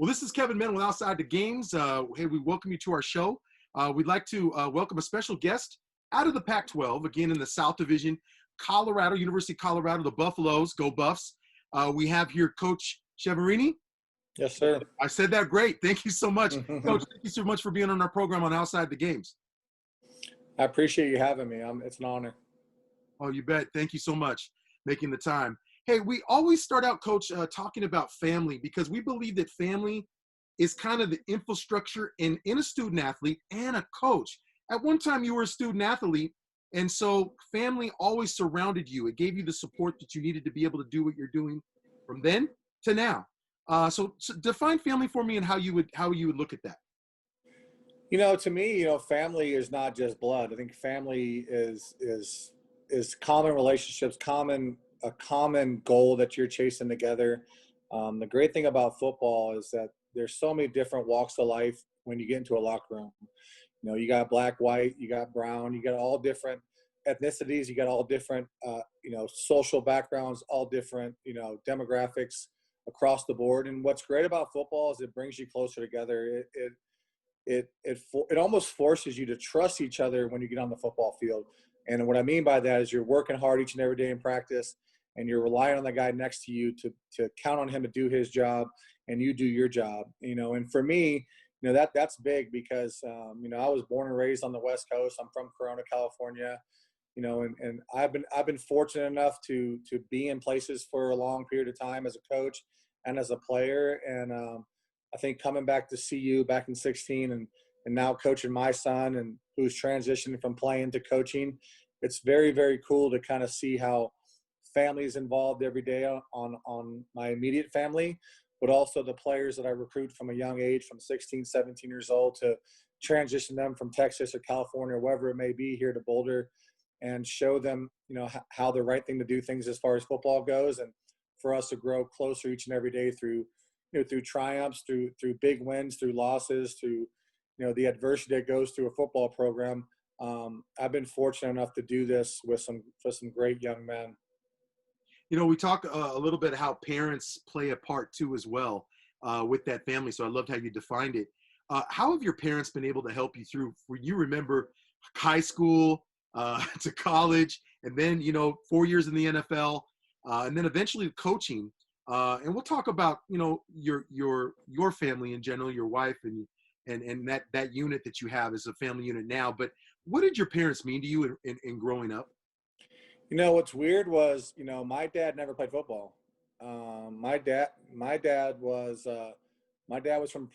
Well, this is Kevin Mann with Outside the Games. Hey, we welcome you to our show. We'd like to welcome a special guest out of the Pac-12, again in the South Division, Colorado, University of Colorado, the Buffaloes, go Buffs. We have here Coach Chiaverini. Yes, sir. I said that great. Thank you so much. Coach, thank you so much for being on our program on Outside the Games. I appreciate you having me. It's an honor. Oh, you bet. Thank you so much making the time. Hey, we always start out, Coach, talking about family because we believe that family is kind of the infrastructure in a student athlete and a coach. At one time, you were a student athlete, and so family always surrounded you. It gave you the support that you needed to be able to do what you're doing from then to now. So define family for me and how you would look at that. You know, to me, family is not just blood. I think family is common relationships, a common goal that you're chasing together. The great thing about football is that there's so many different walks of life when you get into a locker room. You got black, white, you got brown, you got all different ethnicities, you got all different, social backgrounds, all different, demographics across the board. And what's great about football is it brings you closer together. It almost forces you to trust each other when you get on the football field. And what I mean by that is you're working hard each and every day in practice, and you're relying on the guy next to you to count on him to do his job, and you do your job. And for me, that's big because I was born and raised on the West Coast. I'm from Corona, California. And I've been fortunate enough to be in places for a long period of time as a coach and as a player. And I think coming back to CU back in 2016 and now coaching my son and who's transitioning from playing to coaching, it's very, very cool to kind of see how family is involved every day on my immediate family, but also the players that I recruit from a young age, from 16, 17 years old, to transition them from Texas or California, or wherever it may be, here to Boulder, and show them, how the right thing to do things as far as football goes, and for us to grow closer each and every day through triumphs, through big wins, through losses, through, the adversity that goes through a football program. I've been fortunate enough to do this with some great young men. We talk a little bit how parents play a part too as well with that family. So I loved how you defined it. How have your parents been able to help you through? You remember high school to college, and then 4 years in the NFL, and then eventually coaching. And we'll talk about your family in general, your wife and that unit that you have as a family unit now. But what did your parents mean to you in growing up? What's weird was, my dad never played football. My dad's from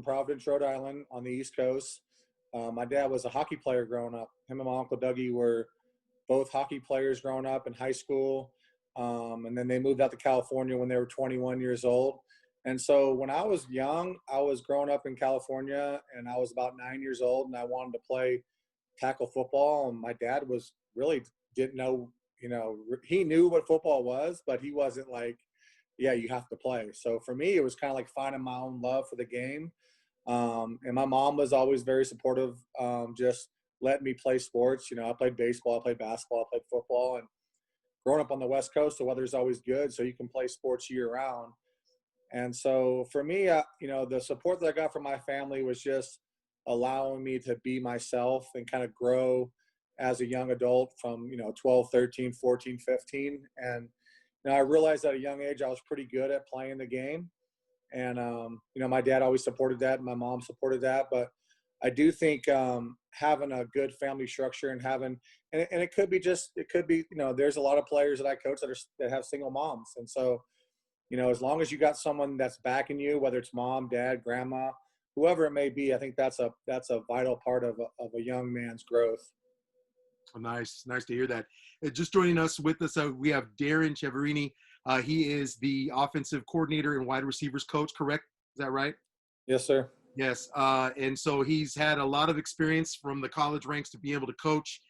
Providence, Rhode Island on the East Coast. My dad was a hockey player growing up. Him and my Uncle Dougie were both hockey players growing up in high school. And then they moved out to California when they were 21 years old. And so when I was young, I was growing up in California, and I was about 9 years old, and I wanted to play tackle football. And my dad didn't know, he knew what football was, but he wasn't like, yeah, you have to play. So for me, it was kind of like finding my own love for the game. And my mom was always very supportive, just letting me play sports. I played baseball, I played basketball, I played football. And growing up on the West Coast, the weather's always good, so you can play sports year round. And so for me, the support that I got from my family was just allowing me to be myself and kind of grow as a young adult from, 12, 13, 14, 15. And, I realized at a young age I was pretty good at playing the game. And, my dad always supported that, and my mom supported that. But I do think having a good family structure and it could be, there's a lot of players that I coach that have single moms. And so, as long as you got someone that's backing you, whether it's mom, dad, grandma, whoever it may be, I think that's a vital part of a young man's growth. Oh, nice to hear that. Just joining us we have Darrin Chiaverini. He is the offensive coordinator and wide receivers coach, correct? Is that right? Yes, sir. Yes. And so he's had a lot of experience from the college ranks to be able to coach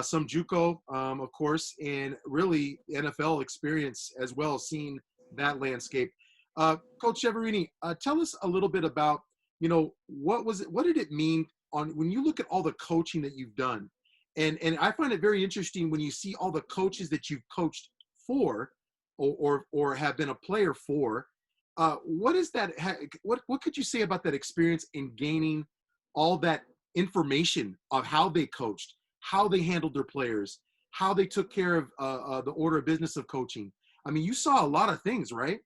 some JUCO, of course, and really NFL experience as well, seeing that landscape. Coach Chiaverini, tell us a little bit about, what did it mean when you look at all the coaching that you've done? And I find it very interesting when you see all the coaches that you've coached for or have been a player for. What is that? What could you say about that experience in gaining all that information of how they coached, how they handled their players, how they took care of the order of business of coaching? I mean, you saw a lot of things, right?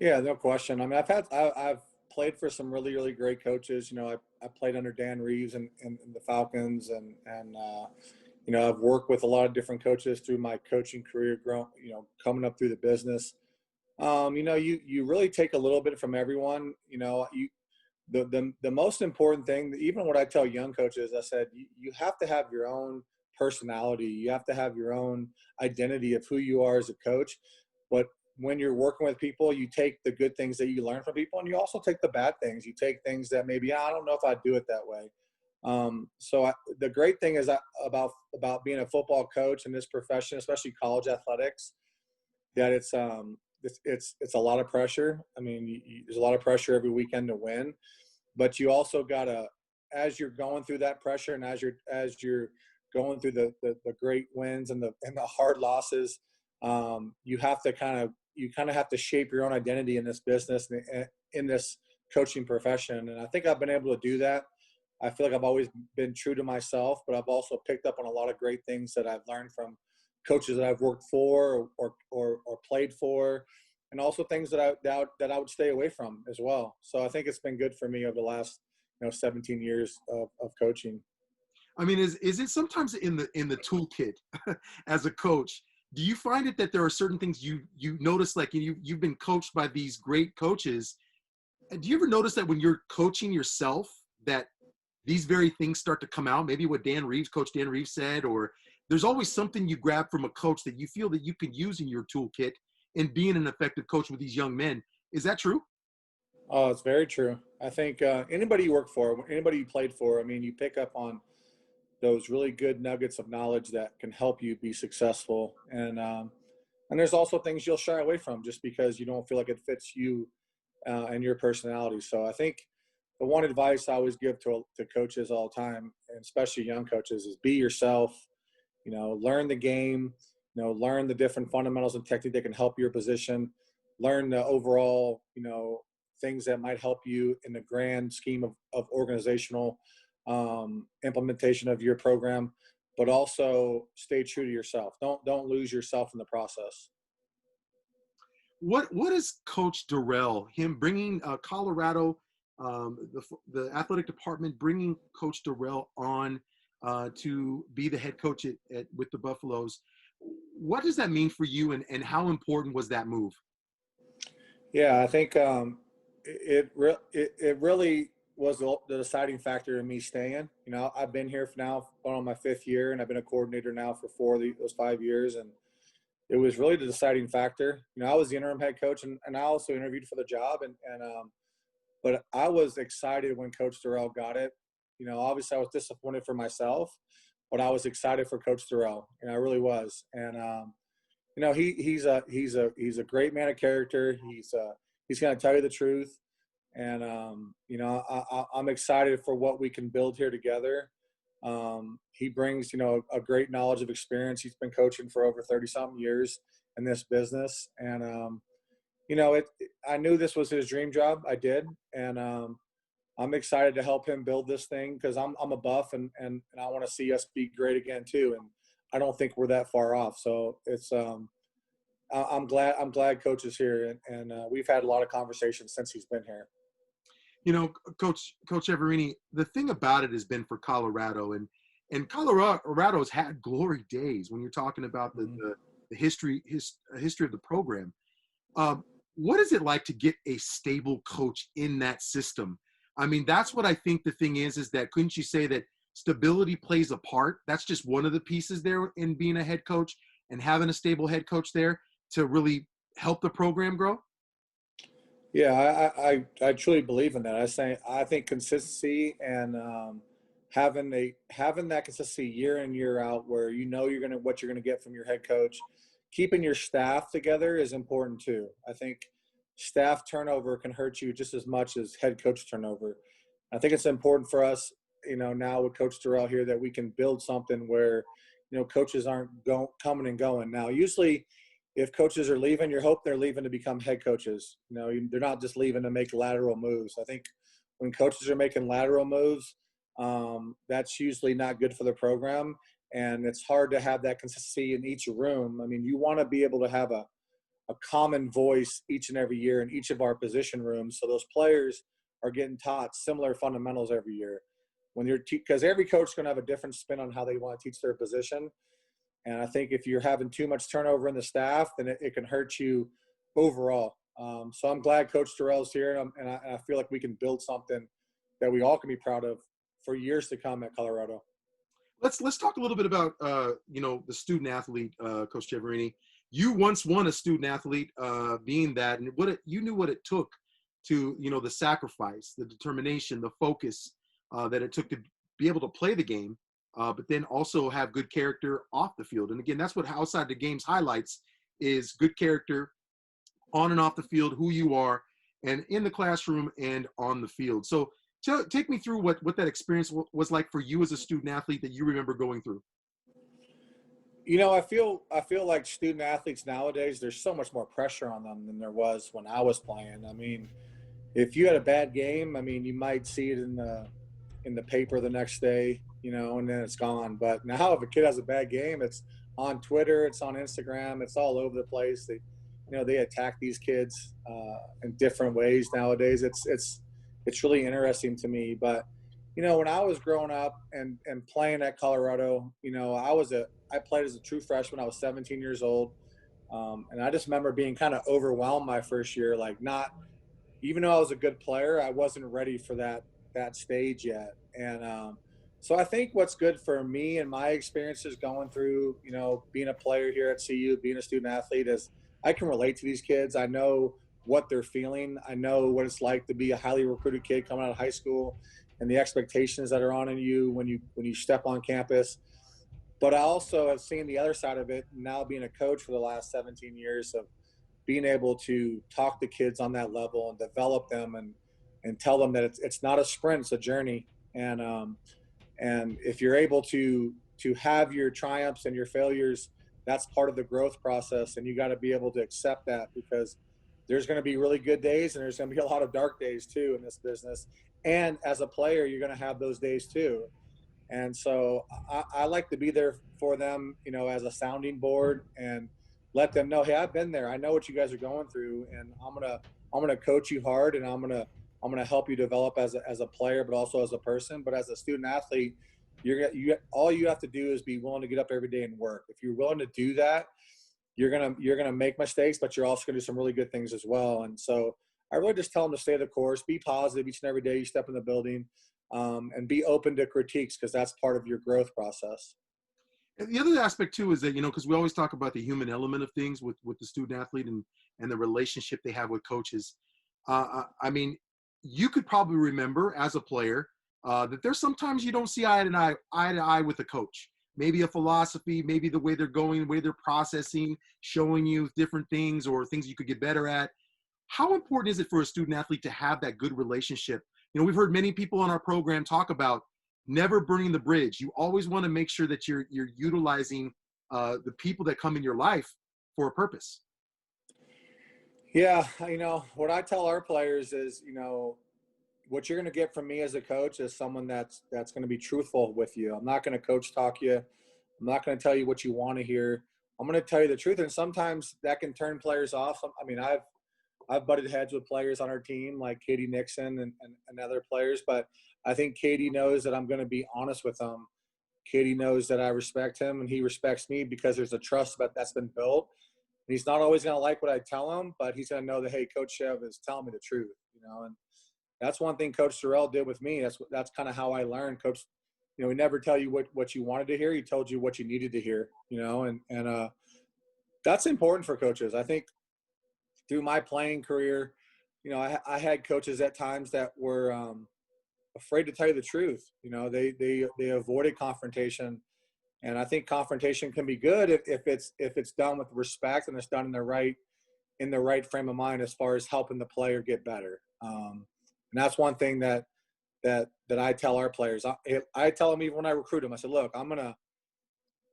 Yeah, no question. I mean, I've played for some really really great coaches. You know, I played under Dan Reeves and the Falcons, and you know, I've worked with a lot of different coaches through my coaching career, coming up through the business. You know, you really take a little bit from everyone. You know, the most important thing, even what I tell young coaches, I said you have to have your own personality. You have to have your own identity of who you are as a coach. But when you're working with people, you take the good things that you learn from people, and you also take the bad things. You take things that maybe I don't know if I'd do it that way. The great thing is about being a football coach in this profession, especially college athletics, that it's a lot of pressure. I mean, there's a lot of pressure every weekend to win, but you also gotta, as you're going through that pressure, and as you're going through the great wins and the hard losses, you kind of have to shape your own identity in this business and in this coaching profession. And I think I've been able to do that. I feel like I've always been true to myself, but I've also picked up on a lot of great things that I've learned from coaches that I've worked for or played for, and also things that I would stay away from as well. So I think it's been good for me over the last 17 years of coaching. I mean, is it sometimes in the toolkit as a coach? Do you find it that there are certain things you notice, like you've been coached by these great coaches? And do you ever notice that when you're coaching yourself, that these very things start to come out? Maybe what Coach Dan Reeves said, or there's always something you grab from a coach that you feel that you could use in your toolkit in being an effective coach with these young men. Is that true? Oh, it's very true. I think anybody you work for, anybody you played for, I mean, you pick up on those really good nuggets of knowledge that can help you be successful. And there's also things you'll shy away from just because you don't feel like it fits you and your personality. So I think the one advice I always give to coaches all the time, and especially young coaches, is be yourself. You know, learn the game. You know, learn the different fundamentals and technique that can help your position. Learn the overall, things that might help you in the grand scheme of organizational implementation of your program, but also stay true to yourself. Don't lose yourself in the process. What is Coach Darrell, him bringing Colorado, the athletic department bringing Coach Darrell on to be the head coach with the Buffaloes? What does that mean for you, and how important was that move? Yeah, I think it really was the deciding factor in me staying. You know, I've been here for now going on my fifth year, and I've been a coordinator now for those 5 years, and it was really the deciding factor. You know, I was the interim head coach, and I also interviewed for the job, but I was excited when Coach Darrell got it. You know, obviously I was disappointed for myself, but I was excited for Coach Darrell, and I really was. And he's a great man of character. He's going to tell you the truth, and I'm excited for what we can build here together. He brings a great knowledge of experience. He's been coaching for over 30 something years in this business, and I knew this was his dream job. I did, and I'm excited to help him build this thing because I'm a buff, and I want to see us be great again too. And I don't think we're that far off. So I'm glad Coach is here, and we've had a lot of conversations since he's been here. You know, Coach Chiaverini, the thing about it has been for Colorado, and Colorado's had glory days when you're talking about the history of the program. What is it like to get a stable coach in that system? I mean, that's what I think the thing is that couldn't you say that stability plays a part? That's just one of the pieces there in being a head coach and having a stable head coach there to really help the program grow. Yeah, I truly believe in that. I think consistency and having that consistency year in year out, where what you're gonna get from your head coach, keeping your staff together is important too. I think staff turnover can hurt you just as much as head coach turnover. I think it's important for us, now with Coach Darrell here, that we can build something where coaches aren't coming and going. Now, usually if coaches are leaving, you hope they're leaving to become head coaches. They're not just leaving to make lateral moves. I think when coaches are making lateral moves, that's usually not good for the program. And it's hard to have that consistency in each room. I mean, you want to be able to have a common voice each and every year in each of our position rooms. So those players are getting taught similar fundamentals every year. Because every coach is going to have a different spin on how they want to teach their position. And I think if you're having too much turnover in the staff, then it can hurt you overall. So I'm glad Coach Terrell's here, and I feel like we can build something that we all can be proud of for years to come at Colorado. Let's talk a little bit about the student athlete, Coach Chiaverini. You once won a student athlete, being that, and you knew what it took to the sacrifice, the determination, the focus that it took to be able to play the game, but then also have good character off the field. And again, that's what outside the games highlights is good character on and off the field, who you are, and in the classroom and on the field. So take me through what that experience was like for you as a student athlete that you remember going through. I feel like student athletes nowadays, there's so much more pressure on them than there was when I was playing. I mean, if you had a bad game, I mean, you might see it in the paper the next day, and then it's gone. But now if a kid has a bad game, it's on Twitter, it's on Instagram, it's all over the place. They attack these kids in different ways nowadays. It's really interesting to me. But when I was growing up and playing at Colorado, I played as a true freshman. I was 17 years old, and I just remember being kind of overwhelmed my first year. Like, not even though I was a good player, I wasn't ready for that stage yet. And so I think what's good for me and my experiences going through, being a player here at CU, being a student athlete, is I can relate to these kids. I know what they're feeling. I know what it's like to be a highly recruited kid coming out of high school and the expectations that are on you when you step on campus. But I also have seen the other side of it now, being a coach for the last 17 years, of being able to talk to kids on that level and develop them and tell them that it's not a sprint, it's a journey. And if you're able to have your triumphs and your failures, that's part of the growth process. And you got to be able to accept that, because there's going to be really good days and there's going to be a lot of dark days too in this business. And as a player, you're going to have those days too. And so I like to be there for them, as a sounding board, and let them know, hey, I've been there. I know what you guys are going through, and I'm gonna coach you hard, and I'm gonna help you develop as a player, but also as a person. But as a student athlete, all you have to do is be willing to get up every day and work. If you're willing to do that, you're gonna make mistakes, but you're also gonna do some really good things as well. And so I really just tell them to stay the course, be positive each and every day you step in the building. And be open to critiques, because that's part of your growth process. And the other aspect too is that, because we always talk about the human element of things with the student athlete and the relationship they have with coaches. I mean, you could probably remember as a player that there's sometimes you don't see eye to eye with a coach. Maybe a philosophy, maybe the way they're going, the way they're processing, showing you different things or things you could get better at. How important is it for a student athlete to have that good relationship? We've heard many people on our program talk about never burning the bridge. You always want to make sure that you're utilizing the people that come in your life for a purpose. Yeah, what I tell our players is, what you're going to get from me as a coach is someone that's going to be truthful with you. I'm not going to coach talk you. I'm not going to tell you what you want to hear. I'm going to tell you the truth, and sometimes that can turn players off. I mean, I've butted heads with players on our team like Katie Nixon and other players, but I think Katie knows that I'm going to be honest with him. Katie knows that I respect him and he respects me, because there's a trust that's been built. And he's not always going to like what I tell him, but he's going to know that, hey, Coach Chev is telling me the truth, and that's one thing Coach Terrell did with me. That's kind of how I learned. Coach, he never tell you what you wanted to hear. He told you what you needed to hear, and that's important for coaches. I think through my playing career, I had coaches at times that were afraid to tell you the truth. They avoided confrontation, and I think confrontation can be good if it's done with respect and it's done in the right frame of mind as far as helping the player get better. And that's one thing that I tell our players. I tell them even when I recruit them, I said, look, I'm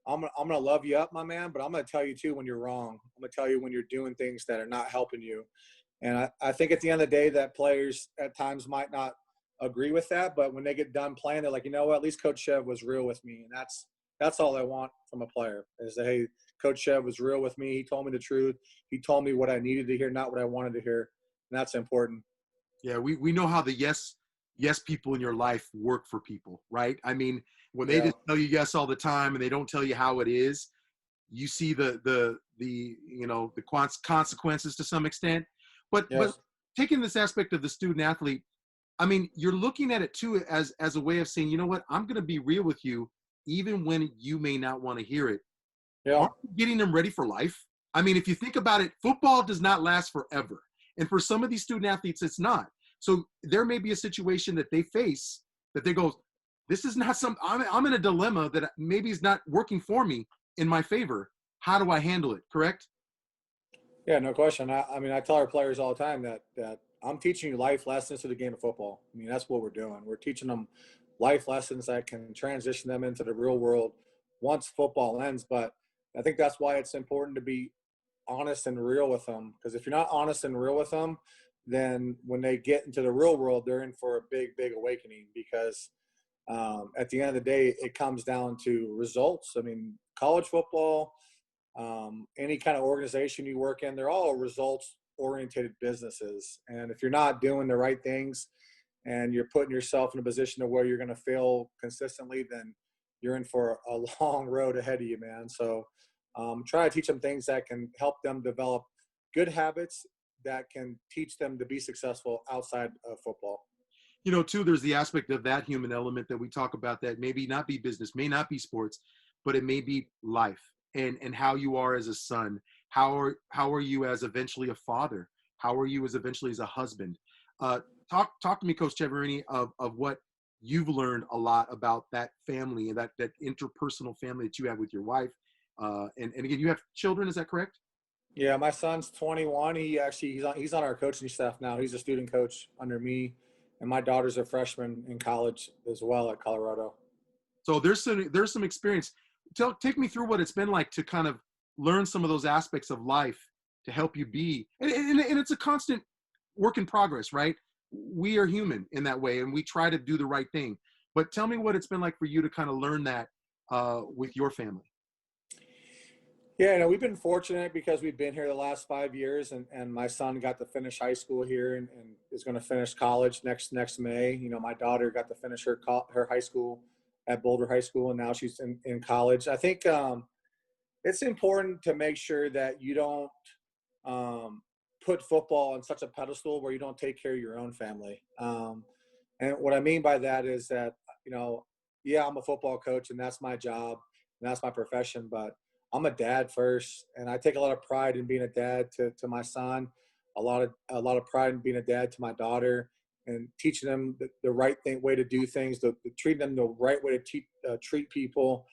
I'm gonna love you up, my man, but I'm gonna tell you too when you're wrong. I'm gonna tell you when you're doing things that are not helping you. And I think at the end of the day that players at times might not agree with that, but when they get done playing, they're like, you know what, at least Coach Chev was real with me. And that's all I want from a player is that, hey, Coach Chev was real with me. He told me the truth. He told me what I needed to hear, not what I wanted to hear. And that's important. Yeah, we know how the yes people in your life work for people, right? I mean, when they Yeah. just tell you yes all the time and they don't tell you how it is, you see the the consequences to some extent. But Yes. taking this aspect of the student athlete, I mean, you're looking at it too as a way of saying, you know what, I'm going to be real with you, even when you may not want to hear it. Yeah. Aren't you getting them ready for life? I mean, if you think about it, football does not last forever. And for some of these student athletes, it's not. So there may be a situation that they face that they go, this is not some, I'm in a dilemma that maybe is not working for me in my favor. How do I handle it? Correct? Yeah, no question. I mean, I tell our players all the time that I'm teaching you life lessons to the game of football. I mean, that's what we're doing. We're teaching them life lessons that can transition them into the real world once football ends. But I think that's why it's important to be honest and real with them. Because if you're not honest and real with them, then when they get into the real world, they're in for a big, big awakening. Because at the end of the day, it comes down to results. I mean, college football, any kind of organization you work in, they're all results oriented businesses. And if you're not doing the right things and you're putting yourself in a position to where you're going to fail consistently, then you're in for a long road ahead of you, man. So try to teach them things that can help them develop good habits that can teach them to be successful outside of football. You know, too, there's the aspect of that human element that we talk about that maybe not be business, may not be sports, but it may be life and how you are as a son. How are you as eventually a father? How are you as eventually as a husband? Uh, talk to me, Coach Chiaverini, of what you've learned a lot about that family and that interpersonal family that you have with your wife. And again, you have children, is that correct? Yeah, my son's 21. He's on our coaching staff now. He's a student coach under me, and my daughter's a freshman in college as well at Colorado. So there's some experience. Take me through what it's been like to kind of learn some of those aspects of life to help you be, and it's a constant work in progress, right? We are human in that way, and we try to do the right thing. But tell me what it's been like for you to kind of learn that with your family. Yeah, no, we've been fortunate because we've been here the last 5 years, and my son got to finish high school here and is going to finish college next May. You know, my daughter got to finish her high school at Boulder High School, and now she's in college. I think it's important to make sure that you don't put football on such a pedestal where you don't take care of your own family. And what I mean by that is that, you know, yeah, I'm a football coach and that's my job and that's my profession, but I'm a dad first. And I take a lot of pride in being a dad to my son, a lot of pride in being a dad to my daughter and teaching them the right way to do things, treating them the right way to treat people,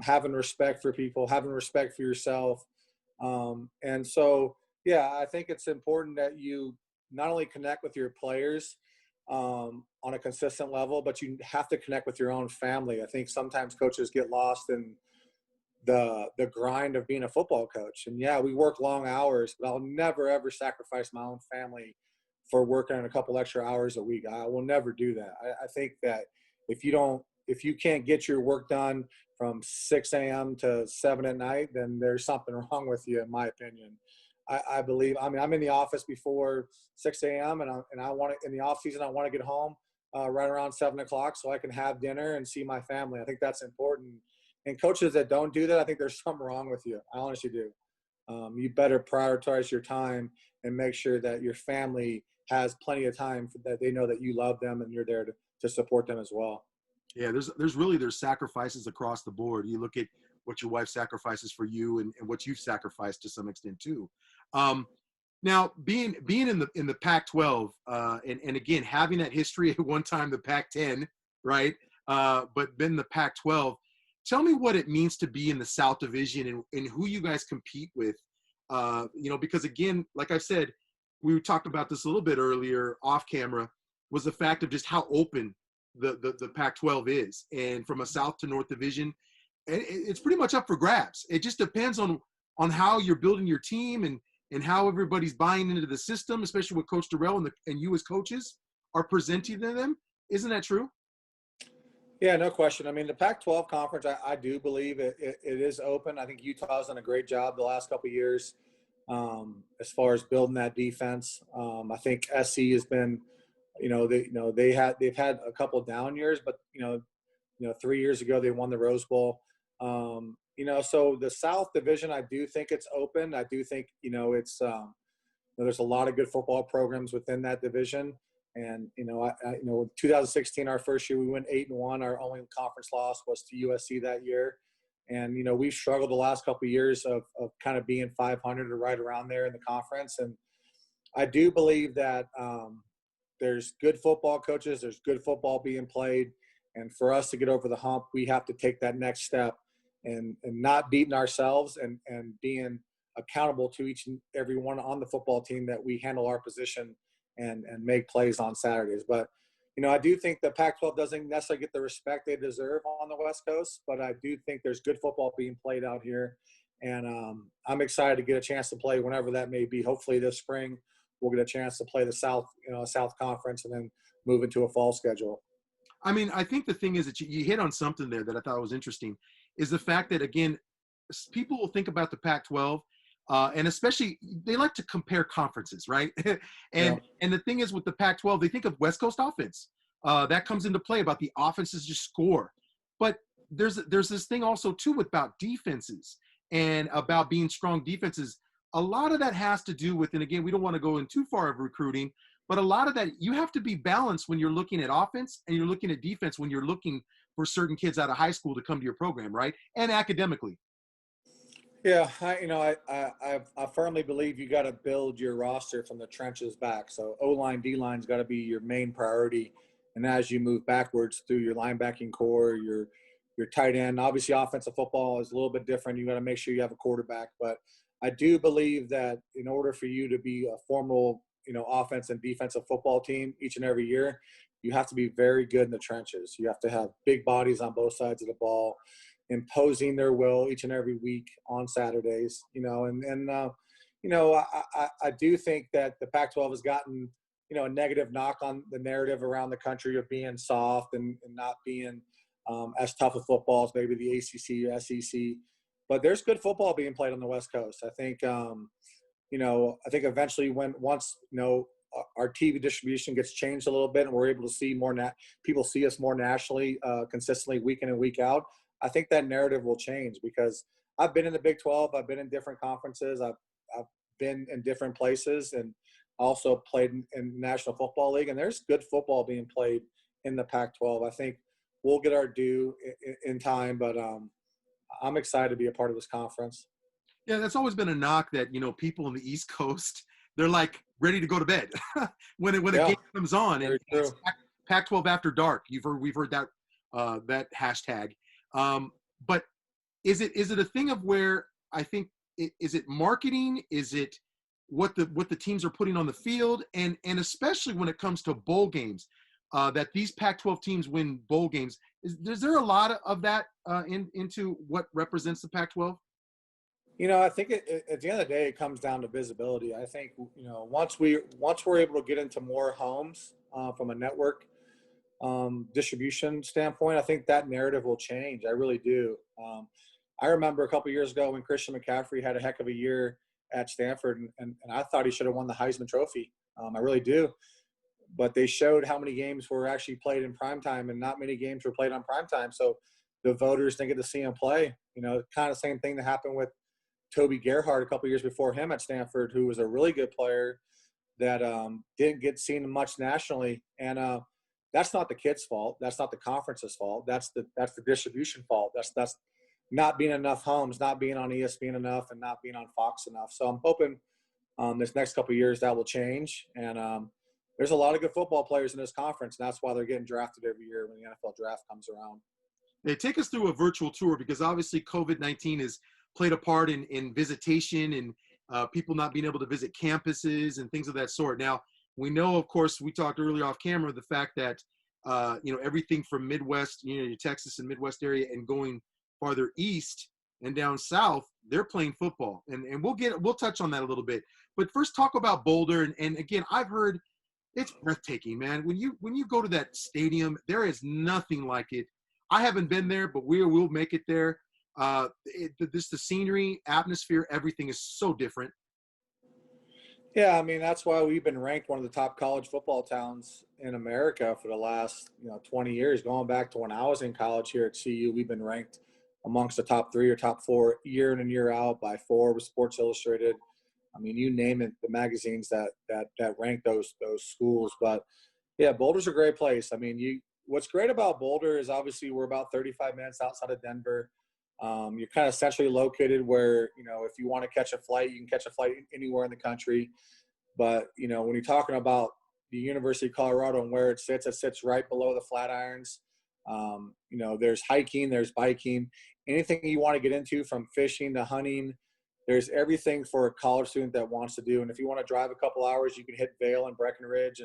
having respect for people, having respect for yourself. And so, yeah, I think it's important that you not only connect with your players on a consistent level, but you have to connect with your own family. I think sometimes coaches get lost in the grind of being a football coach. And yeah, we work long hours, but I'll never ever sacrifice my own family for working a couple extra hours a week. I will never do that. I think that if you can't get your work done from 6 a.m. to 7 at night, then there's something wrong with you, in my opinion. I believe. I mean, I'm in the office before 6 a.m. and I want to, in the off season, I want to get home right around 7 o'clock so I can have dinner and see my family. I think that's important. And coaches that don't do that, I think there's something wrong with you. I honestly do. You better prioritize your time and make sure that your family has plenty of time that they know that you love them and you're there to support them as well. Yeah, there's sacrifices across the board. You look at what your wife sacrifices for you and what you've sacrificed to some extent too. Um, Now, being in the Pac-12, and again having that history at one time the Pac-10, right? But then the Pac-12. Tell me what it means to be in the South Division and who you guys compete with. Because again, like I said, we talked about this a little bit earlier off camera, was the fact of just how open the Pac-12 is, and from a South to North Division. it's pretty much up for grabs. It just depends on how you're building your team and how everybody's buying into the system, especially with Coach Darrell and you as coaches are presenting to them. Isn't that true? Yeah, no question. I mean, the Pac-12 conference, I do believe it is open. I think Utah's done a great job the last couple of years as far as building that defense. I think SC has been, they've had a couple of down years, but 3 years ago they won the Rose Bowl. So the South Division, I do think it's open. I do think it's there's a lot of good football programs within that division. And, 2016, our first year, we went 8-1. Our only conference loss was to USC that year. And, we've struggled the last couple of years of kind of being 500 or right around there in the conference. And I do believe that there's good football coaches. There's good football being played. And for us to get over the hump, we have to take that next step and not beating ourselves and being accountable to each and every one on the football team that we handle our position and make plays on Saturdays. But, I do think the Pac-12 doesn't necessarily get the respect they deserve on the West Coast, but I do think there's good football being played out here. And I'm excited to get a chance to play whenever that may be. Hopefully this spring we'll get a chance to play the South, South Conference and then move into a fall schedule. I mean, I think the thing is that you hit on something there that I thought was interesting is the fact that, again, people will think about the Pac-12 and especially they like to compare conferences, right? and the thing is with the Pac-12, they think of West Coast offense. That comes into play about the offenses just score. But there's this thing also too about defenses and about being strong defenses. A lot of that has to do with, and again, we don't want to go in too far of recruiting, but a lot of that you have to be balanced when you're looking at offense and you're looking at defense when you're looking for certain kids out of high school to come to your program, right? And academically. Yeah, I firmly believe you got to build your roster from the trenches back. So O-line, D-line's got to be your main priority. And as you move backwards through your linebacking core, your tight end, obviously offensive football is a little bit different. You got to make sure you have a quarterback. But I do believe that in order for you to be a formal, offense and defensive football team each and every year, you have to be very good in the trenches. You have to have big bodies on both sides of the ball, imposing their will each and every week on Saturdays, I do think that the Pac-12 has gotten, a negative knock on the narrative around the country of being soft and not being as tough of football as maybe the ACC or SEC. But there's good football being played on the West Coast. I think, I think eventually once our TV distribution gets changed a little bit and we're able to see more, people see us more nationally, consistently week in and week out, I think that narrative will change because I've been in the Big 12. I've been in different conferences. I've been in different places and also played in the National Football League. And there's good football being played in the Pac-12. I think we'll get our due in time, but I'm excited to be a part of this conference. Yeah, that's always been a knock that, people in the East Coast, they're like ready to go to bed when a game comes on. And it's Pac-12 after dark. We've heard that that hashtag. But is it a thing of where I think is it marketing? Is it what the teams are putting on the field? And especially when it comes to bowl games, that these Pac-12 teams win bowl games. Is there a lot of that into what represents the Pac-12? I think at the end of the day, it comes down to visibility. I think, once we're able to get into more homes from a network distribution standpoint, I think that narrative will change. I really do. I remember a couple of years ago when Christian McCaffrey had a heck of a year at Stanford, and I thought he should have won the Heisman Trophy. I really do. But they showed how many games were actually played in primetime, and not many games were played on primetime. So the voters didn't get to see him play. Kind of same thing that happened with Toby Gerhart a couple of years before him at Stanford, who was a really good player that didn't get seen much nationally. And that's not the kid's fault. That's not the conference's fault. That's the distribution fault. That's not being enough homes, not being on ESPN enough, and not being on Fox enough. So I'm hoping this next couple of years that will change. And there's a lot of good football players in this conference, and that's why they're getting drafted every year when the NFL draft comes around. They take us through a virtual tour because obviously COVID-19 has played a part in visitation and people not being able to visit campuses and things of that sort. Now, we know, of course, we talked earlier off camera, the fact that, everything from Midwest, your Texas and Midwest area and going farther east and down south, they're playing football. And we'll touch on that a little bit. But first talk about Boulder. And again, I've heard it's breathtaking, man. When you go to that stadium, there is nothing like it. I haven't been there, but we'll make it there. The scenery, atmosphere, everything is so different. Yeah, I mean, that's why we've been ranked one of the top college football towns in America for the last, 20 years. Going back to when I was in college here at CU, we've been ranked amongst the top 3 or top 4 year in and year out by Forbes, Sports Illustrated. I mean, you name it, the magazines that rank those schools. But yeah, Boulder's a great place. I mean, what's great about Boulder is obviously we're about 35 minutes outside of Denver. You're kind of centrally located where, if you want to catch a flight, you can catch a flight anywhere in the country. But, when you're talking about the University of Colorado and where it sits right below the Flatirons. There's hiking, there's biking, anything you want to get into from fishing to hunting. There's everything for a college student that wants to do. And if you want to drive a couple hours, you can hit Vail and Breckenridge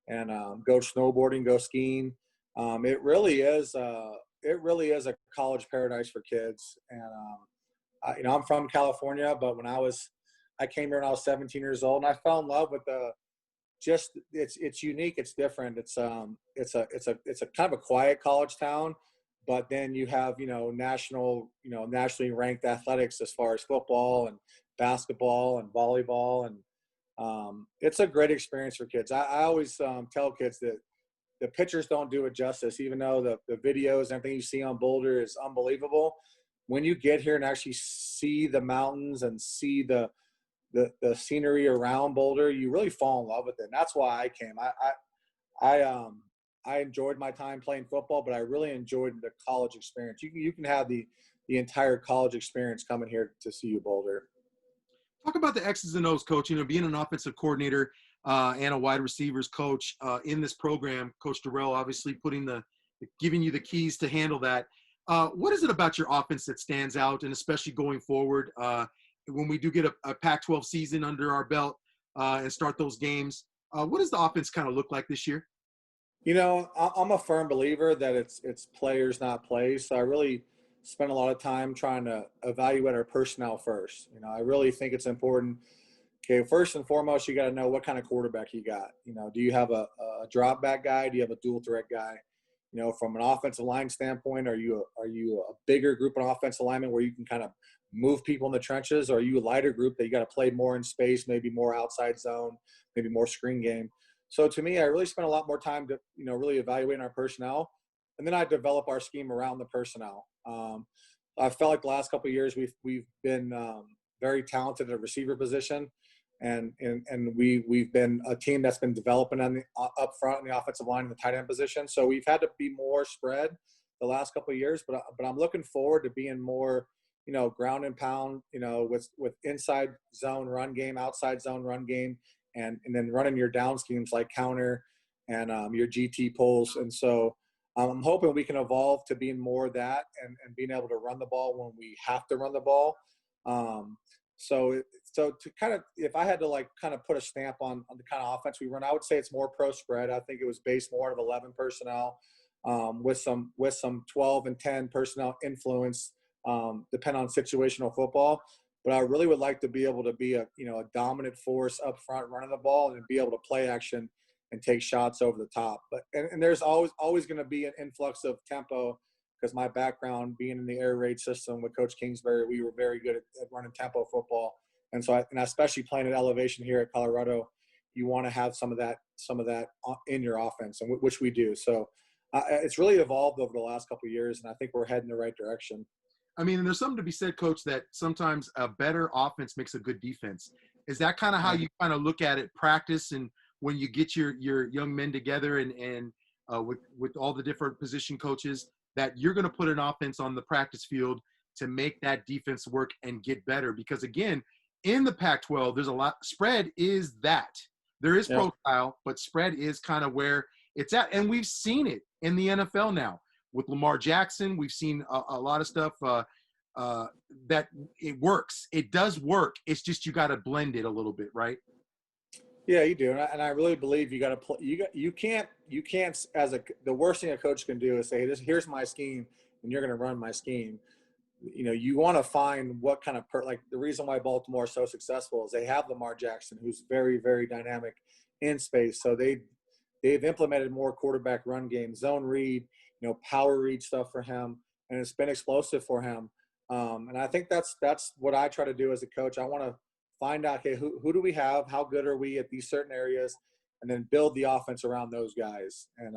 and go snowboarding, go skiing. It really is a college paradise for kids. And I'm from California, but when I came here when I was 17 years old, and I fell in love with it's unique, it's different. It's a kind of a quiet college town, but then you have nationally ranked athletics as far as football and basketball and volleyball, and it's a great experience for kids. I always tell kids that the pictures don't do it justice, even though the videos and everything you see on Boulder is unbelievable. When you get here and actually see the mountains and see the scenery around Boulder, you really fall in love with it. And that's why I came. I enjoyed my time playing football, but I really enjoyed the college experience. You can have the entire college experience coming here to CU Boulder. Talk about the X's and O's, Coach. Being an offensive coordinator and a wide receivers coach in this program, Coach Darrell obviously giving you the keys to handle that. What is it about your offense that stands out, and especially going forward when we do get a Pac-12 season under our belt and start those games? What does the offense kind of look like this year? I'm a firm believer that it's players, not plays. So I really spend a lot of time trying to evaluate our personnel first. I really think it's important. Okay, first and foremost, you got to know what kind of quarterback you got. Do you have a drop back guy? Do you have a dual threat guy? From an offensive line standpoint, are you a bigger group of offensive linemen where you can kind of move people in the trenches? Or are you a lighter group that you got to play more in space, maybe more outside zone, maybe more screen game? So to me, I really spent a lot more time to, really evaluating our personnel. And then I develop our scheme around the personnel. I felt like the last couple of years we've been very talented at the receiver position. And we've been a team that's been developing on the up front in the offensive line and the tight end position. So we've had to be more spread the last couple of years, but I'm looking forward to being more, ground and pound, with inside zone run game, outside zone run game, and then running your down schemes like counter and your GT pulls. And so I'm hoping we can evolve to being more of that and being able to run the ball when we have to run the ball. So to kind of, if I had to kind of put a stamp on the kind of offense we run, I would say it's more pro spread. I think it was based more of 11 personnel with some 12 and 10 personnel influence, depend on situational football. But I really would like to be able to be a dominant force up front running the ball and be able to play action and take shots over the top. But and there's always going to be an influx of tempo, because my background being in the air raid system with Coach Kingsbury, we were very good at running tempo football. And so, especially playing at elevation here at Colorado, you want to have some of that in your offense, and which we do. So it's really evolved over the last couple of years, and I think we're heading in the right direction. I mean, there's something to be said, Coach, that sometimes a better offense makes a good defense. Is that kind of how you kind of look at it, practice, and when you get your young men together and with all the different position coaches, that you're going to put an offense on the practice field to make that defense work and get better? Because again, in the Pac-12, there's a lot. Spread is that. There is profile, but spread is kind of where it's at. And we've seen it in the NFL now. With Lamar Jackson, we've seen a lot of stuff that it works. It does work. It's just you got to blend it a little bit, right? Yeah, you do, and I really believe you got to play. You can't the worst thing a coach can do is say, here's my scheme, and you're going to run my scheme. you want to find what kind of like the reason why Baltimore is so successful is they have Lamar Jackson, who's very, very dynamic in space. So they've implemented more quarterback run game, zone read, power read stuff for him, and it's been explosive for him. And I think that's what I try to do as a coach. I want to find out, okay, who do we have? How good are we at these certain areas? And then build the offense around those guys. And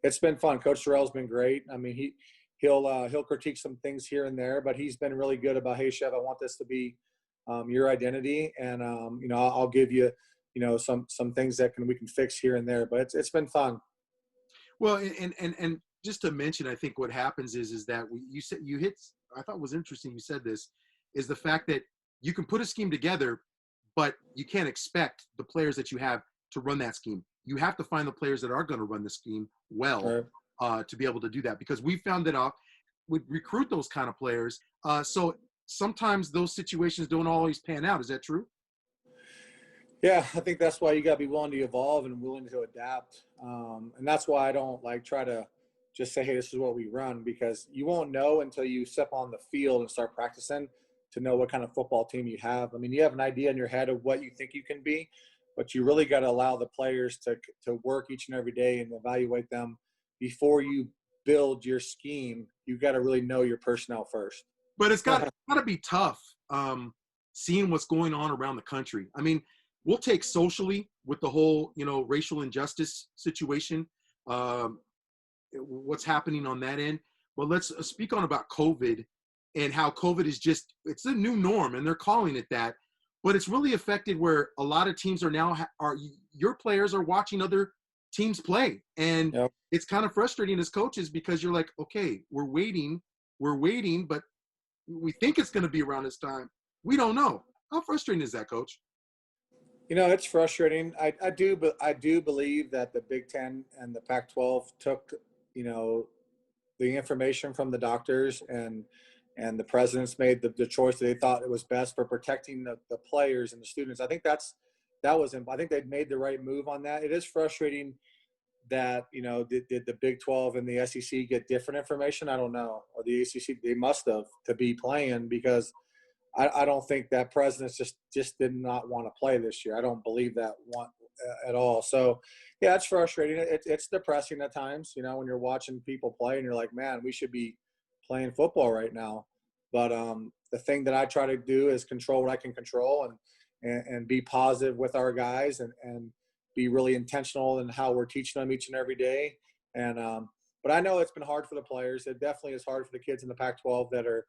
it's been fun. Coach Terrell's been great. I mean, he'll critique some things here and there, but he's been really good about, hey, Chev, I want this to be your identity, and I'll give you some things that we can fix here and there. But it's been fun. Well, and just to mention, I think what happens is that you hit. I thought was interesting. You said this is the fact that you can put a scheme together, but you can't expect the players that you have to run that scheme. You have to find the players that are going to run the scheme well to be able to do that, because we found that we recruit those kind of players. So sometimes those situations don't always pan out. Is that true? Yeah, I think that's why you got to be willing to evolve and willing to adapt. And that's why I don't try to just say, hey, this is what we run, because you won't know until you step on the field and start practicing to know what kind of football team you have. I mean, you have an idea in your head of what you think you can be, but you really got to allow the players to work each and every day and evaluate them before you build your scheme. You got to really know your personnel first. But it's got to be tough seeing what's going on around the country. I mean, we'll take socially with the whole, racial injustice situation, what's happening on that end. But let's speak on about COVID and how COVID is it's a new norm, and they're calling it that. But it's really affected where a lot of teams your players are watching other teams play. And Yep. It's kind of frustrating as coaches, because you're like, okay, we're waiting, but we think it's going to be around this time. We don't know. How frustrating is that, Coach? It's frustrating. I do believe that the Big Ten and the Pac-12 took, the information from the doctors, and the presidents made the choice that they thought it was best for protecting the players and the students. I think I think they made the right move on that. It is frustrating that, did the Big 12 and the SEC get different information? I don't know. Or the ACC, they must have, to be playing, because I don't think that presidents just did not want to play this year. I don't believe that one at all. So, yeah, it's frustrating. It's depressing at times, when you're watching people play and you're like, man, we should be playing football right now. But the thing that I try to do is control what I can control, and be positive with our guys, and be really intentional in how we're teaching them each and every day. And but I know it's been hard for the players. It definitely is hard for the kids in the Pac-12 that are,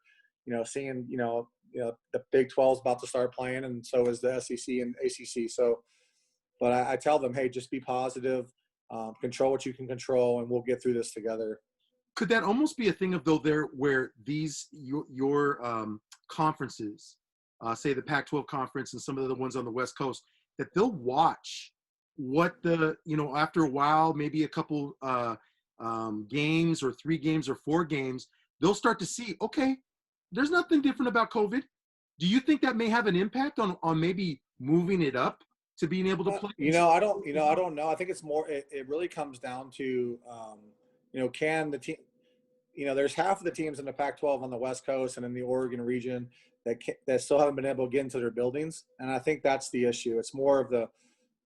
seeing, the Big 12 is about to start playing, and so is the SEC and ACC. So, but I tell them, hey, just be positive, control what you can control, and we'll get through this together. Could that almost be a thing of where your conferences, say the Pac-12 conference and some of the ones on the West Coast, that they'll watch what after a while, maybe a couple games or 3 games or 4 games, they'll start to see, okay, there's nothing different about COVID. Do you think that may have an impact on maybe moving it up to being able to play? I don't know. I think it's more, it really comes down to, can the team, there's half of the teams in the Pac-12 on the West Coast and in the Oregon region that still haven't been able to get into their buildings. And I think that's the issue. It's more of the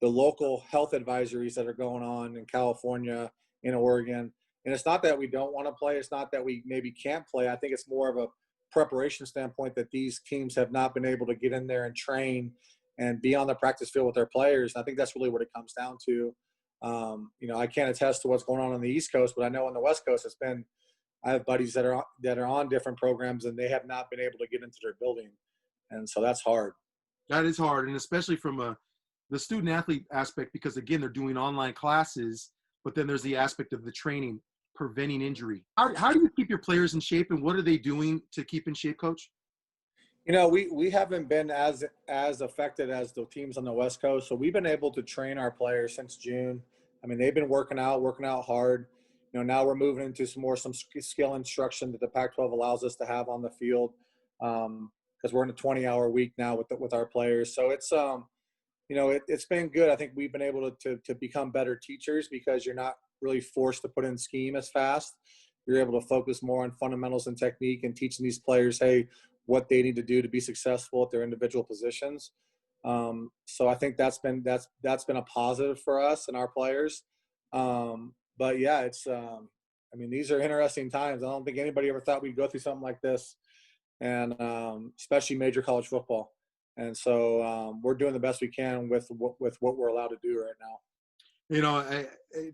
local health advisories that are going on in California, in Oregon. And it's not that we don't want to play. It's not that we maybe can't play. I think it's more of a preparation standpoint that these teams have not been able to get in there and train and be on the practice field with their players. And I think that's really what it comes down to. I can't attest to what's going on the East Coast, but I know on the West Coast, I have buddies that are on different programs, and they have not been able to get into their building. And so that's hard. That is hard. And especially from the student athlete aspect, because again, they're doing online classes, but then there's the aspect of the training, preventing injury. How do you keep your players in shape, and what are they doing to keep in shape, Coach? We haven't been as affected as the teams on the West Coast. So we've been able to train our players since June. I mean, they've been working out hard. Now we're moving into some skill instruction that the Pac-12 allows us to have on the field, because we're in a 20-hour week now with our players. So it's it's been good. I think we've been able to become better teachers, because you're not really forced to put in scheme as fast. You're able to focus more on fundamentals and technique and teaching these players, hey, what they need to do to be successful at their individual positions. So I think that's been a positive for us and our players. But yeah, I mean, these are interesting times. I don't think anybody ever thought we'd go through something like this, and especially major college football. And so we're doing the best we can with what we're allowed to do right now. You know,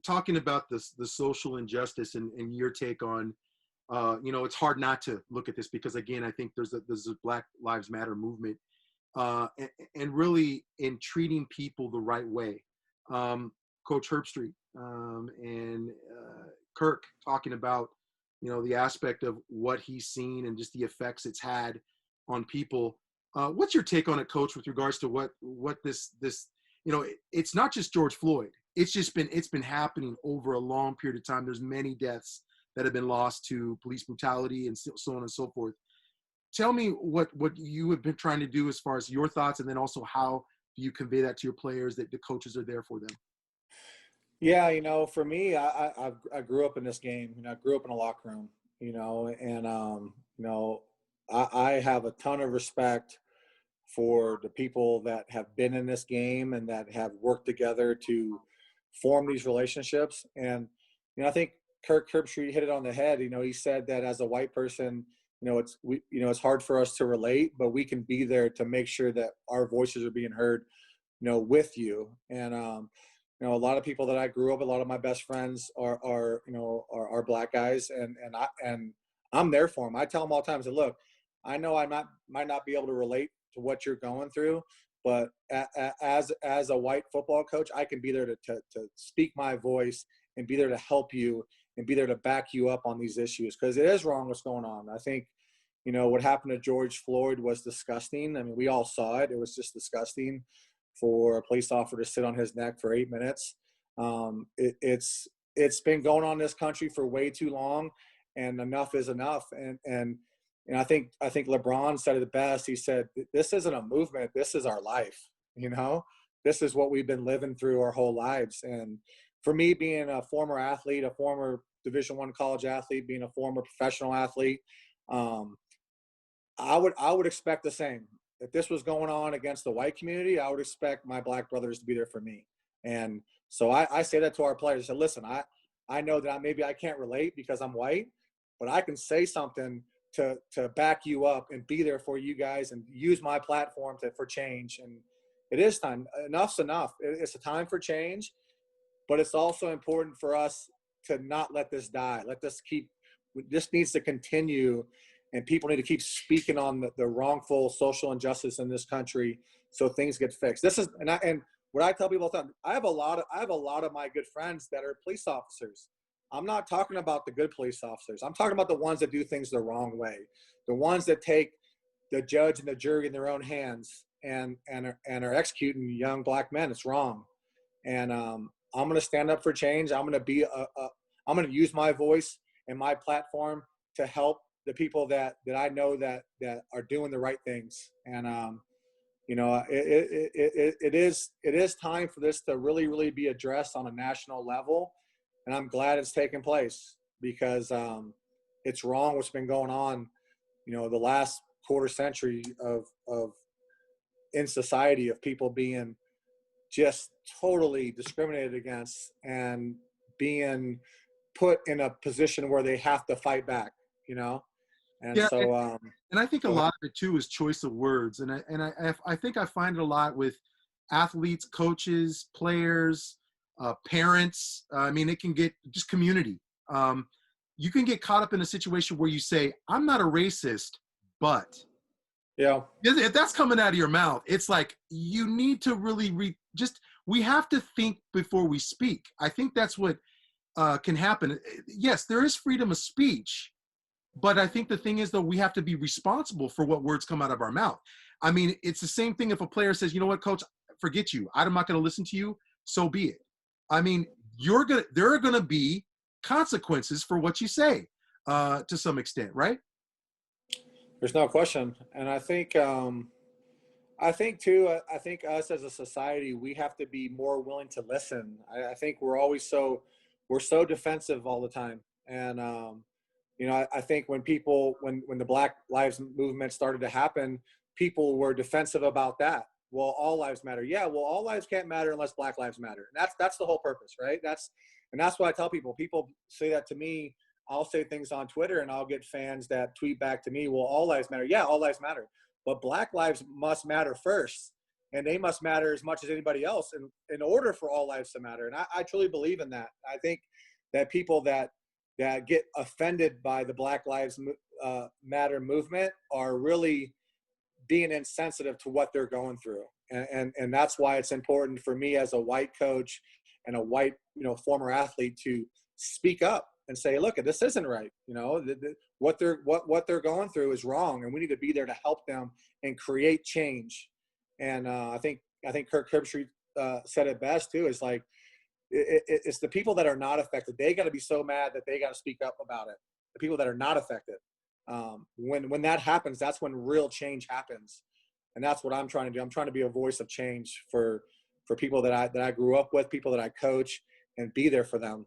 talking about this, the social injustice and your take on, you know, it's hard not to look at this because, again, I think there's a Black Lives Matter movement, and really in treating people the right way. Coach Herbstreit and Kirk talking about, you know, the aspect of what he's seen and just the effects it's had on people. What's your take on it, Coach, with regards to what this, you know, it's not just George Floyd. It's been happening over a long period of time. There's many deaths that have been lost to police brutality and so on and so forth. Tell me what you have been trying to do as far as your thoughts, and then also how do you convey that to your players, that the coaches are there for them? Yeah, you know, for me, I grew up in this game. You know, I grew up in a locker room. You know, and you know, I have a ton of respect for the people that have been in this game and that have worked together to form these relationships. And you know, I think Kirk Herbstreit hit it on the head. You know, he said that as a white person, you know, it's hard for us to relate, but we can be there to make sure that our voices are being heard, you know, with you. And you know, a lot of people that I grew up, a lot of my best friends are you know, are Black guys, and I'm there for them. I tell them all the time, I say, look, I know might not be able to relate to what you're going through, but as a white football coach, I can be there to speak my voice and be there to help you and be there to back you up on these issues, because it is wrong what's going on. I think, you know, what happened to George Floyd was disgusting. I mean, we all saw it. It was just disgusting for a police officer to sit on his neck for 8 minutes. It's been going on in this country for way too long, and enough is enough. And I think LeBron said it the best. He said, "This isn't a movement. This is our life. You know, this is what we've been living through our whole lives." And for me, being a former athlete, a former Division I college athlete, being a former professional athlete, I would expect the same. If this was going on against the white community, I would expect my Black brothers to be there for me. And so I say that to our players. I said, listen, I know that maybe I can't relate because I'm white, but I can say something to back you up and be there for you guys and use my platform for change. And it is time. Enough's enough. It's a time for change, but it's also important for us to not let this die. This needs to continue, and people need to keep speaking on the wrongful social injustice in this country so things get fixed. And what I tell people all the time, I have a lot of my good friends that are police officers. I'm not talking about the good police officers. I'm talking about the ones that do things the wrong way, the ones that take the judge and the jury in their own hands and are executing young Black men. It's wrong. And I'm going to stand up for change. I'm going to use my voice and my platform to help the people that I know that are doing the right things. And you know, it is time for this to really be addressed on a national level. And I'm glad it's taking place, because it's wrong what's been going on, you know, the last quarter century of in society, of people being just totally discriminated against and being put in a position where they have to fight back, you know? And Yeah, so, and I think a lot of it too is choice of words, and I think I find it a lot with athletes, coaches, players, parents. I mean, it can get just community. You can get caught up in a situation where you say, "I'm not a racist," but yeah, if that's coming out of your mouth, it's like you need to really we have to think before we speak. I think that's what can happen. Yes, there is freedom of speech, but I think the thing is, though, we have to be responsible for what words come out of our mouth. I mean, it's the same thing if a player says, "You know what, coach, forget you. I'm not going to listen to you." So be it. I mean, there are going to be consequences for what you say, to some extent, right? there's no question. And I think too, I think us as a society, we have to be more willing to listen. I think we're so defensive all the time. And I think when the Black Lives Movement started to happen, people were defensive about that. Well, all lives matter. Yeah, well, all lives can't matter unless Black lives matter. And that's the whole purpose, right? That's what I tell people. People say that to me. I'll say things on Twitter and I'll get fans that tweet back to me, well, all lives matter. Yeah, all lives matter. But Black lives must matter first. And they must matter as much as anybody else in order for all lives to matter. And I truly believe in that. I think that people that get offended by the Black Lives Matter movement are really being insensitive to what they're going through. And that's why it's important for me as a white coach and a white, former athlete to speak up and say, look, this isn't right. What they're going through is wrong. And we need to be there to help them and create change. And I think Kirk Herbstreit said it best too, is like, it's the people that are not affected. They got to be so mad that they got to speak up about it. The people that are not affected. When that happens, that's when real change happens. And that's what I'm trying to do. I'm trying to be a voice of change for people that I grew up with, people that I coach, and be there for them.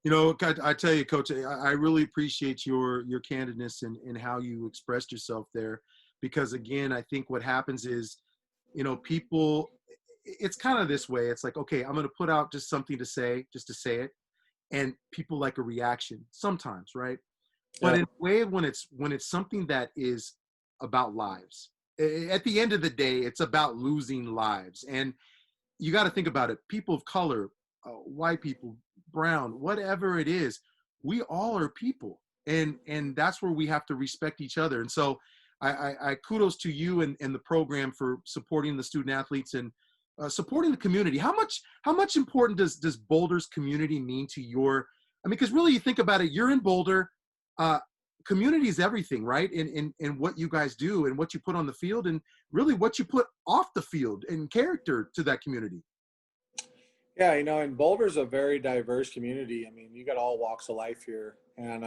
I tell you, Coach, I really appreciate your candidness and how you expressed yourself there, because again, I think what happens is, people, it's kind of this way. It's like, okay, I'm going to put out just something to say, just to say it. And people like a reaction sometimes, right? But in a way, when it's something that is about lives, at the end of the day, it's about losing lives. And you got to think about it. People of color, white people, brown, whatever it is, we all are people. And that's where we have to respect each other. And so I kudos to you and the program for supporting the student athletes and supporting the community. How much important does Boulder's community mean to your, because really you think about it, you're in Boulder, community is everything, right? In what you guys do and what you put on the field and really what you put off the field and character to that community. Yeah, and Boulder's a very diverse community. You got all walks of life here. And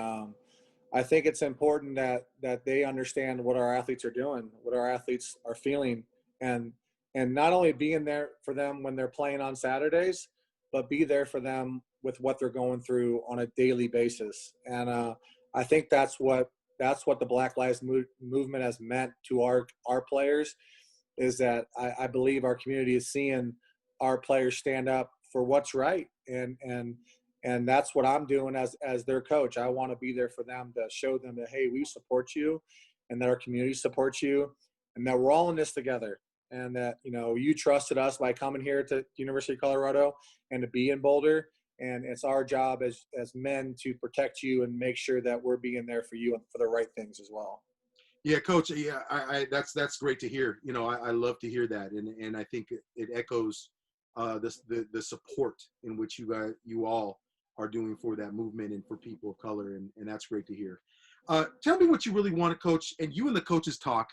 I think it's important that they understand what our athletes are doing, what our athletes are feeling, and not only being there for them when they're playing on Saturdays, but be there for them with what they're going through on a daily basis. And I think that's what the Black Lives Movement has meant to our players, is that I believe our community is seeing our players stand up for what's right. And that's what I'm doing as their coach. I want to be there for them to show them that, hey, we support you and that our community supports you and that we're all in this together. And that, you trusted us by coming here to University of Colorado and to be in Boulder. And it's our job as men to protect you and make sure that we're being there for you and for the right things as well. Yeah, Coach. Yeah, I that's great to hear. I love to hear that, and I think it echoes the support in which you all are doing for that movement and for people of color, and that's great to hear. Tell me what you really want to coach, and you and the coaches talk.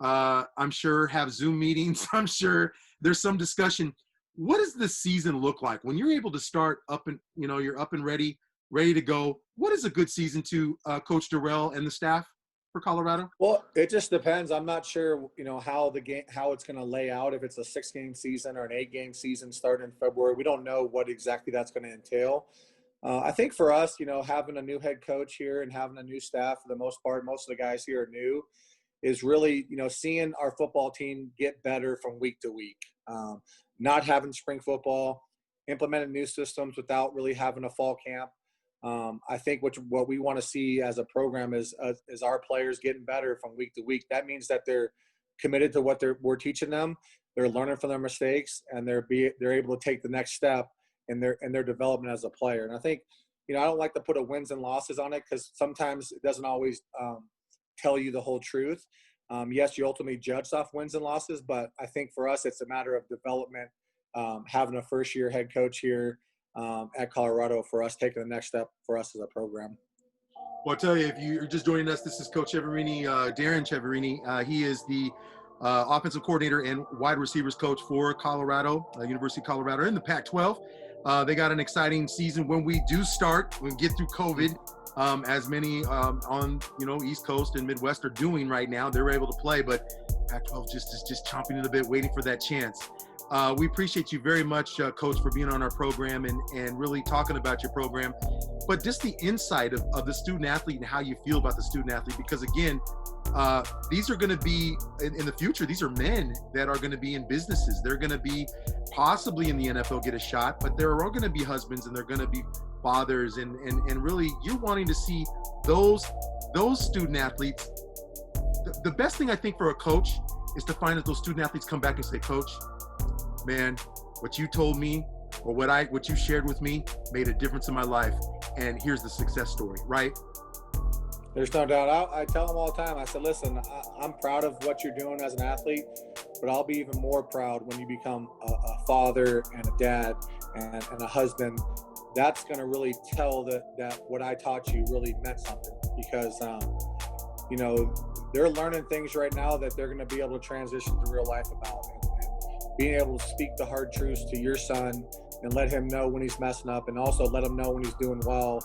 I'm sure have Zoom meetings. I'm sure there's some discussion. What does the season look like when you're able to start up and you're up and ready to go? What is a good season to Coach Darrell and the staff for Colorado? Well, it just depends. I'm not sure, how it's going to lay out. If it's a 6-game season or an 8-game season starting in February, we don't know what exactly that's going to entail. I think for us, having a new head coach here and having a new staff, for the most part, most of the guys here are new, is really, seeing our football team get better from week to week. Not having spring football, implementing new systems without really having a fall camp. I think what we want to see as a program is our players getting better from week to week. That means that they're committed to what we're teaching them. They're learning from their mistakes, and they're able to take the next step in their development as a player. And I think, I don't like to put a wins and losses on it, because sometimes it doesn't always tell you the whole truth. Yes, you ultimately judge off wins and losses, but I think for us, it's a matter of development, having a first-year head coach here at Colorado, for us taking the next step for us as a program. Well, I'll tell you, if you're just joining us, this is Coach Chiaverini, Darrin Chiaverini. He is the offensive coordinator and wide receivers coach for Colorado, University of Colorado in the Pac-12. They got an exciting season when we do start, when we get through COVID, as many on East Coast and Midwest are doing right now. They're able to play, but Pac-12 is just chomping at a bit, waiting for that chance. We appreciate you very much, Coach, for being on our program and really talking about your program, but just the insight of the student athlete and how you feel about the student athlete, because again, these are going to be in the future. These are men that are going to be in businesses. They're going to be possibly in the NFL, get a shot, but they're all going to be husbands and they're going to be fathers. And really, you're wanting to see those student athletes. The best thing I think for a coach is to find that those student athletes come back and say, Coach, man, what you told me or what you shared with me made a difference in my life. And here's the success story, right? There's no doubt. I tell them all the time, I said, listen, I'm proud of what you're doing as an athlete, but I'll be even more proud when you become a father and a dad and a husband. That's going to really tell that what I taught you really meant something, because, you know, they're learning things right now that they're going to be able to transition to real life about. And being able to speak the hard truths to your son and let him know when he's messing up, and also let him know when he's doing well,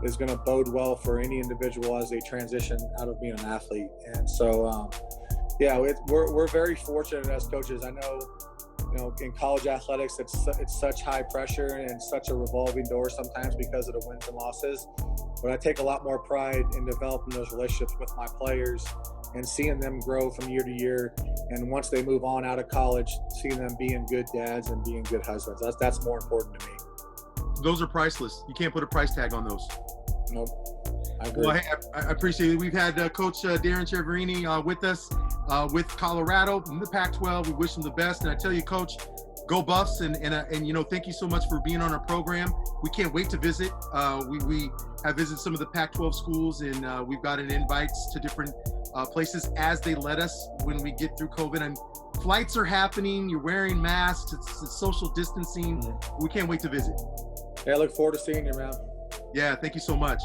is going to bode well for any individual as they transition out of being an athlete. And so, yeah, we're very fortunate as coaches. I know, you know, in college athletics, it's such high pressure and such a revolving door sometimes because of the wins and losses. But I take a lot more pride in developing those relationships with my players and seeing them grow from year to year. And once they move on out of college, seeing them being good dads and being good husbands. That's more important to me. Those are priceless. You can't put a price tag on those. Nope. I agree. Well, I appreciate it. We've had Coach Darrin Chiaverini with us with Colorado in the Pac-12. We wish him the best. And I tell you, Coach, go Buffs. And you know, thank you so much for being on our program. We can't wait to visit. We have visited some of the Pac-12 schools, and we've gotten invites to different places as they let us when we get through COVID. And flights are happening. You're wearing masks. It's social distancing. We can't wait to visit. Yeah, I look forward to seeing you, man. Yeah, thank you so much.